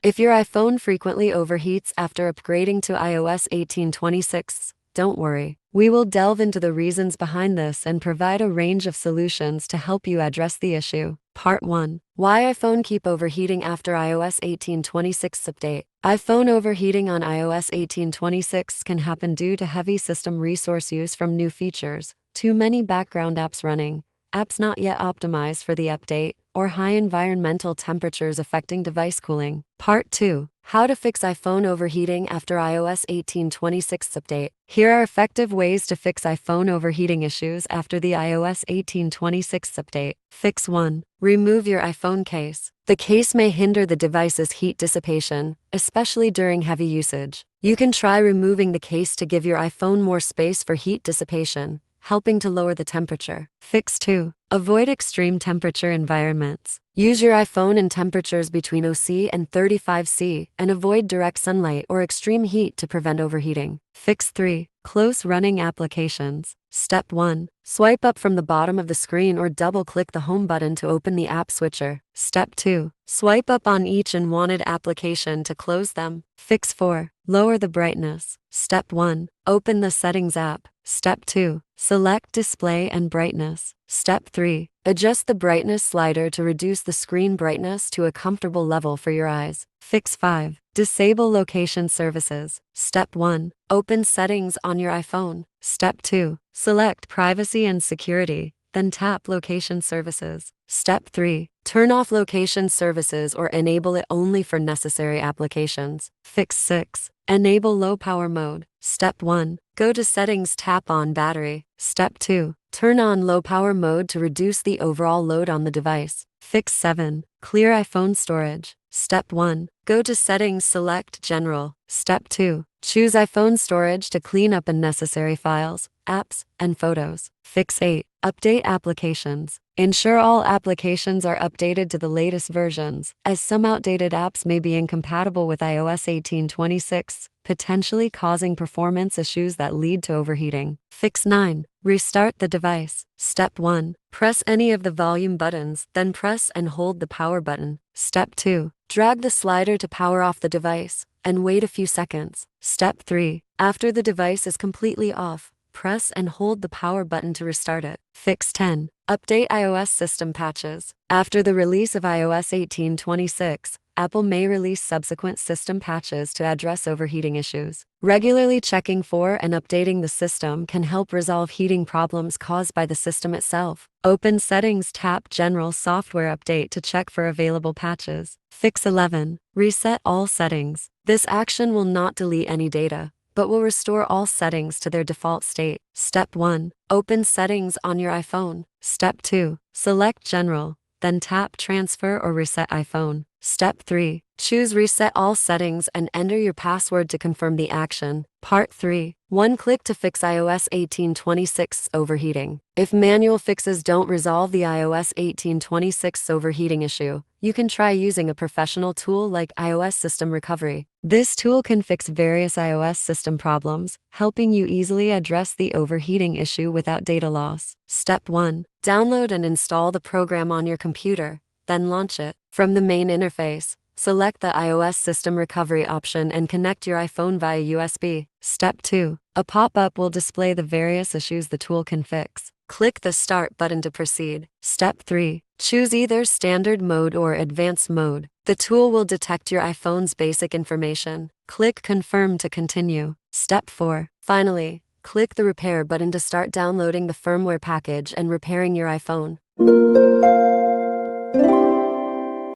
If your iPhone frequently overheats after upgrading to iOS 18.26, don't worry. We will delve into the reasons behind this and provide a range of solutions to help you address the issue. Part 1. Why iPhone keep overheating after iOS 18.26 update. iPhone overheating on iOS 18.26 can happen due to heavy system resource use from new features, too many background apps running, apps not yet optimized for the update, or high environmental temperatures affecting device cooling. Part 2. How to fix iPhone overheating after iOS 18.26 update. Here are effective ways to fix iPhone overheating issues after the iOS 18.26 update. Fix 1. Remove your iPhone case. The case may hinder the device's heat dissipation, especially during heavy usage. You can try removing the case to give your iPhone more space for heat dissipation, helping to lower the temperature. Fix 2. Avoid extreme temperature environments. Use your iPhone in temperatures between 0°C and 35°C and avoid direct sunlight or extreme heat to prevent overheating. Fix 3. Close running applications. Step 1. Swipe up from the bottom of the screen or double-click the home button to open the app switcher. Step 2. Swipe up on each unwanted application to close them. Fix 4. Lower the brightness. Step 1. Open the Settings app. Step 2. Select Display and Brightness. Step 3. Adjust the brightness slider to reduce the screen brightness to a comfortable level for your eyes. Fix 5. Disable location services. Step 1. Open Settings on your iPhone. Step 2. Select Privacy and Security, then tap Location Services. Step 3. Turn off location services or enable it only for necessary applications. Fix 6. Enable low power mode. Step 1. Go to Settings, tap on Battery. Step 2. Turn on low power mode to reduce the overall load on the device. Fix 7. Clear iPhone storage. Step 1. Go to Settings, select General. Step 2. Choose iPhone storage to clean up unnecessary files, apps, and photos. Fix 8. Update applications. Ensure all applications are updated to the latest versions, as some outdated apps may be incompatible with iOS 18.26, potentially causing performance issues that lead to overheating. Fix 9. Restart the device. Step 1. Press any of the volume buttons, then press and hold the power button. Step 2. Drag the slider to power off the device, and wait a few seconds. Step 3. After the device is completely off, press and hold the power button to restart it. Fix 10. Update iOS system patches. After the release of iOS 18.26, Apple may release subsequent system patches to address overheating issues. Regularly checking for and updating the system can help resolve heating problems caused by the system itself. Open Settings, tap General Software Update to check for available patches. Fix 11. Reset all settings. This action will not delete any data, but will restore all settings to their default state. Step 1. Open Settings on your iPhone. Step 2. Select General, then tap Transfer or Reset iPhone. Step 3. Choose Reset all settings and enter your password to confirm the action. Part 3. One click to fix iOS 18.26 overheating. If manual fixes don't resolve the iOS 18.26 overheating issue, you can try using a professional tool like iOS System Recovery. This tool can fix various iOS system problems, helping you easily address the overheating issue without data loss. Step 1. Download and install the program on your computer, then launch it. From the main interface, select the iOS System Recovery option and connect your iPhone via USB. Step 2. A pop-up will display the various issues the tool can fix. Click the Start button to proceed. Step 3. Choose either Standard Mode or Advanced Mode. The tool will detect your iPhone's basic information. Click Confirm to continue. Step 4. Finally, click the Repair button to start downloading the firmware package and repairing your iPhone.